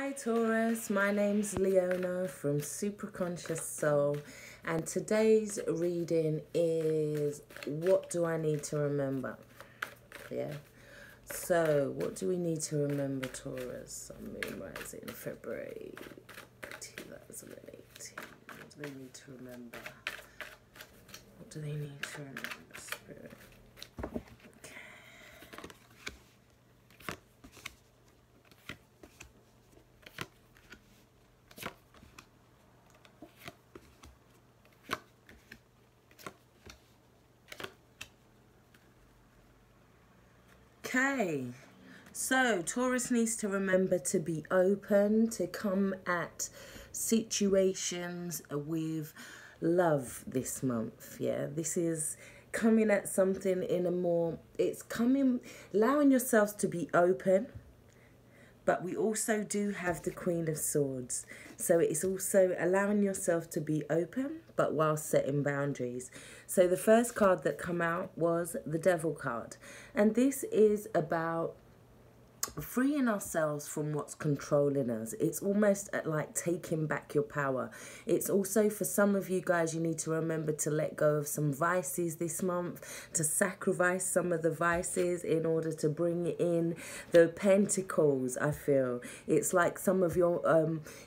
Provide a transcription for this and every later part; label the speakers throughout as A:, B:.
A: Hi Taurus, my name's Leona from Supra Conscioussoul, and today's reading is what do I need to remember? Yeah. So, what do we need to remember, Taurus? On Moon rising February 2018. What do they need to remember? What do they need to remember, Spirit? Okay, so Taurus needs to remember to be open, to come at situations with love this month. Yeah, this is coming at something in a more, it's coming, allowing yourselves to be open. But we also do have the Queen of Swords. So it's also allowing yourself to be open, but while setting boundaries. So the first card that came out was the Devil card. And this is about freeing ourselves from what's controlling us. It's almost like taking back your power. It's also, for some of you guys, you need to remember to let go of some vices this month, to sacrifice some of the vices in order to bring in the pentacles. I feel it's like some of your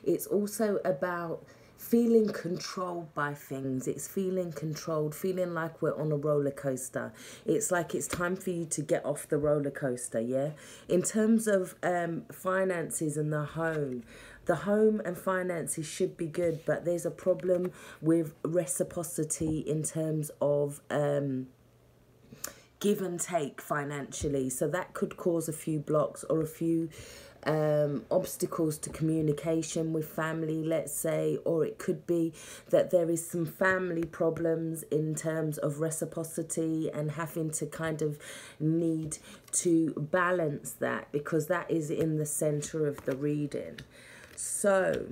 A: it's also about feeling controlled by things. It's feeling controlled, feeling like we're on a roller coaster. It's like it's time for you to get off the roller coaster, yeah? In terms of finances and the home and finances should be good, but there's a problem with reciprocity in terms of give and take financially. So that could cause a few blocks or a few obstacles to communication with family, let's say, or it could be that there is some family problems in terms of reciprocity and having to kind of need to balance that, because that is in the center of the reading. So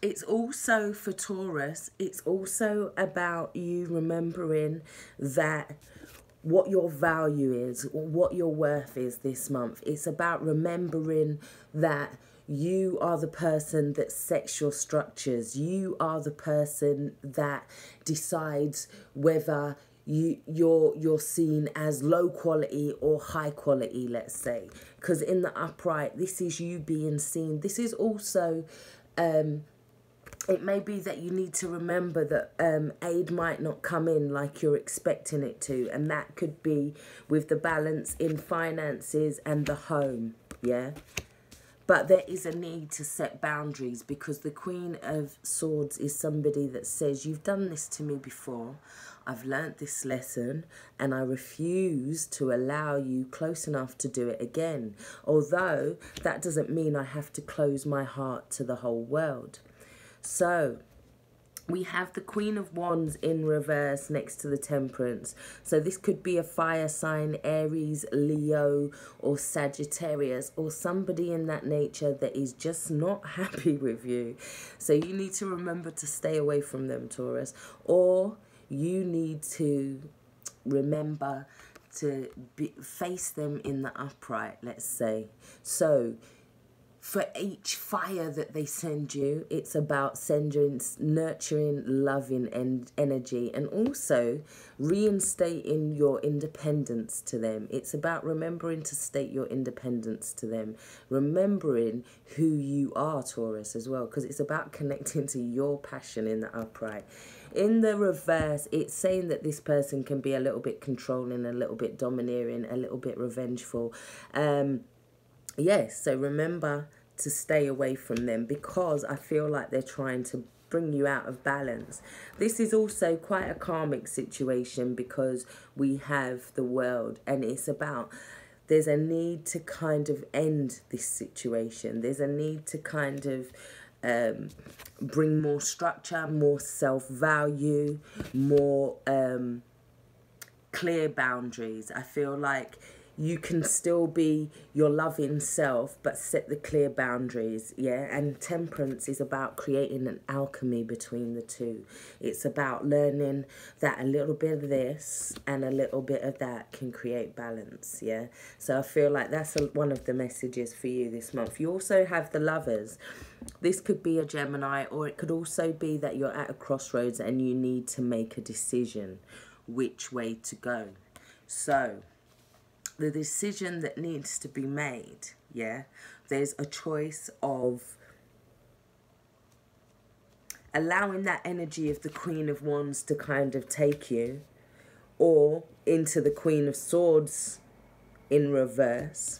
A: it's also, for Taurus, it's also about you remembering that what your value is, what your worth is this month. It's about remembering that you are the person that sets your structures. You are the person that decides whether you're seen as low quality or high quality, let's say. Because in the upright, this is you being seen. This is also it may be that you need to remember that aid might not come in like you're expecting it to. And that could be with the balance in finances and the home, yeah? But there is a need to set boundaries, because the Queen of Swords is somebody that says, you've done this to me before. I've learnt this lesson and I refuse to allow you close enough to do it again. Although that doesn't mean I have to close my heart to the whole world. So we have the Queen of Wands in reverse next to the Temperance. So this could be a fire sign, Aries, Leo, or Sagittarius, or somebody in that nature that is just not happy with you. So you need to remember to stay away from them, Taurus. Or you need to remember to face them in the upright, let's say. So for each fire that they send you, it's about sending nurturing, loving and energy, and also reinstating your independence to them. It's about remembering to state your independence to them, remembering who you are, Taurus, as well, because it's about connecting to your passion in the upright. In the reverse, it's saying that this person can be a little bit controlling, a little bit domineering, a little bit revengeful. Yes, so remember to stay away from them, because I feel like they're trying to bring you out of balance. This is also quite a karmic situation, because we have the World, and it's about, there's a need to kind of end this situation. There's a need to kind of bring more structure, more self-value, more clear boundaries. I feel like you can still be your loving self, but set the clear boundaries, yeah? And temperance is about creating an alchemy between the two. It's about learning that a little bit of this and a little bit of that can create balance, yeah? So I feel like that's one of the messages for you this month. You also have the Lovers. This could be a Gemini, or it could also be that you're at a crossroads and you need to make a decision which way to go. So the decision that needs to be made, yeah, there's a choice of allowing that energy of the Queen of Wands to kind of take you, or into the Queen of Swords in reverse,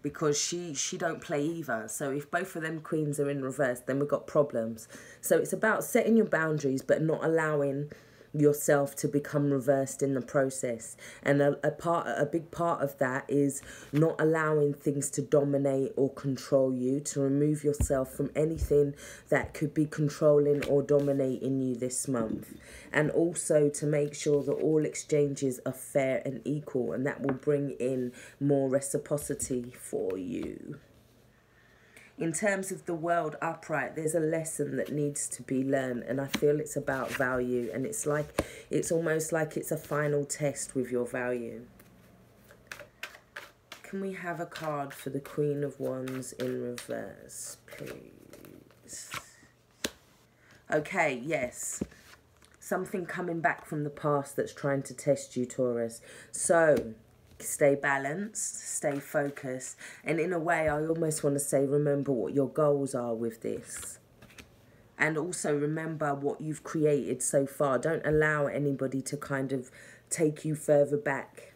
A: because she don't play either. So if both of them queens are in reverse, then we've got problems. So it's about setting your boundaries, but not allowing yourself to become reversed in the process. And a big part of that is not allowing things to dominate or control you, to remove yourself from anything that could be controlling or dominating you this month. And also to make sure that all exchanges are fair and equal, and that will bring in more reciprocity for you. In terms of the world upright, there's a lesson that needs to be learned, and I feel it's about value, and it's almost like it's a final test with your value. Can we have a card for the Queen of Wands in reverse, please? Okay, yes. Something coming back from the past that's trying to test you, Taurus. So stay balanced, stay focused, and in a way I almost want to say remember what your goals are with this, and also remember what you've created so far. Don't allow anybody to kind of take you further back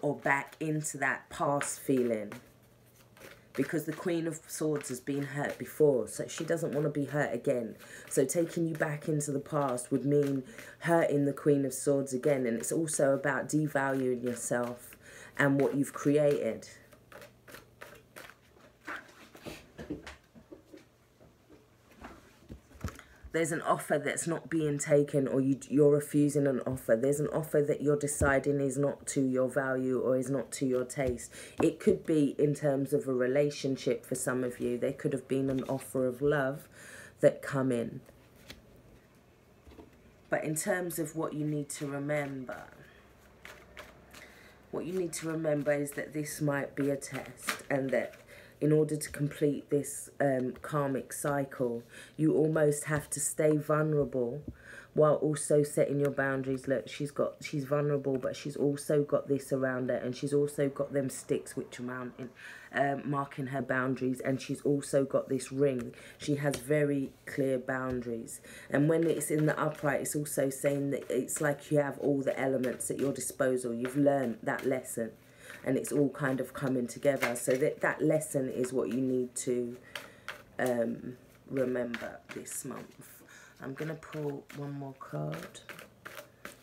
A: or back into that past feeling, because the Queen of Swords has been hurt before, so she doesn't want to be hurt again. So taking you back into the past would mean hurting the Queen of Swords again. And it's also about devaluing yourself and what you've created. There's an offer that's not being taken, or you're refusing an offer. There's an offer that you're deciding is not to your value or is not to your taste. It could be in terms of a relationship for some of you. There could have been an offer of love that come in. But in terms of what you need to remember, is that this might be a test, and that in order to complete this karmic cycle, you almost have to stay vulnerable while also setting your boundaries. Look, she's vulnerable, but she's also got this around her, and she's also got them sticks which are marking her boundaries, and she's also got this ring. She has very clear boundaries, and when it's in the upright, it's also saying that it's like you have all the elements at your disposal. You've learned that lesson, and it's all kind of coming together. So that lesson is what you need to remember this month. I'm going to pull one more card,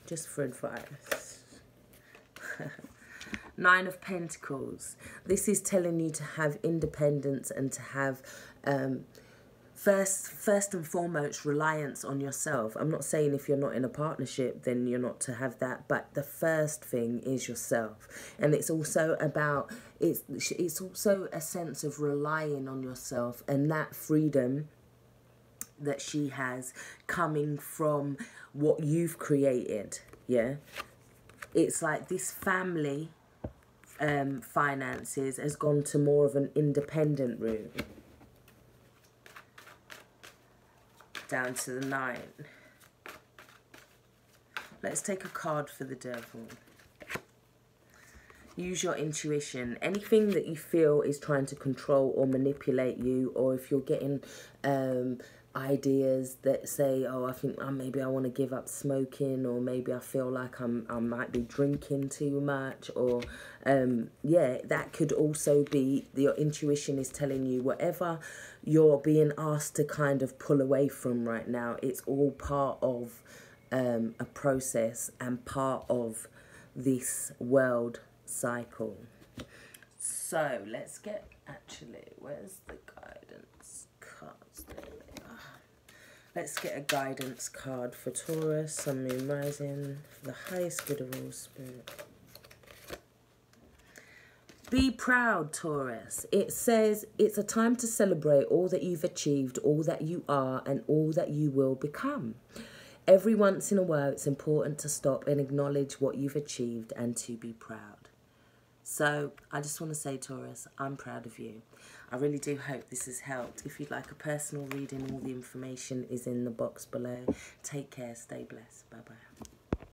A: just for advice. 9 of Pentacles. This is telling you to have independence and to have first and foremost reliance on yourself. I'm not saying if you're not in a partnership then you're not to have that, but the first thing is yourself. And it's also about it's also a sense of relying on yourself, and that freedom that she has coming from what you've created. Yeah, it's like this family finances has gone to more of an independent route. Down to the 9. Let's take a card for the Devil. Use your intuition. Anything that you feel is trying to control or manipulate you, or if you're getting ideas that say, oh, I think maybe I want to give up smoking, or maybe I feel like I might be drinking too much, or yeah, that could also be your intuition is telling you whatever you're being asked to kind of pull away from right now, it's all part of a process and part of this world cycle. So let's get, actually, where's the guidance cards? There they are. Let's get a guidance card for Taurus, Sun, Moon, Rising, for the highest good of all, Spirit. Be proud, Taurus. It says it's a time to celebrate all that you've achieved, all that you are, and all that you will become. Every once in a while, it's important to stop and acknowledge what you've achieved and to be proud. So I just want to say, Taurus, I'm proud of you. I really do hope this has helped. If you'd like a personal reading, all the information is in the box below. Take care. Stay blessed. Bye-bye.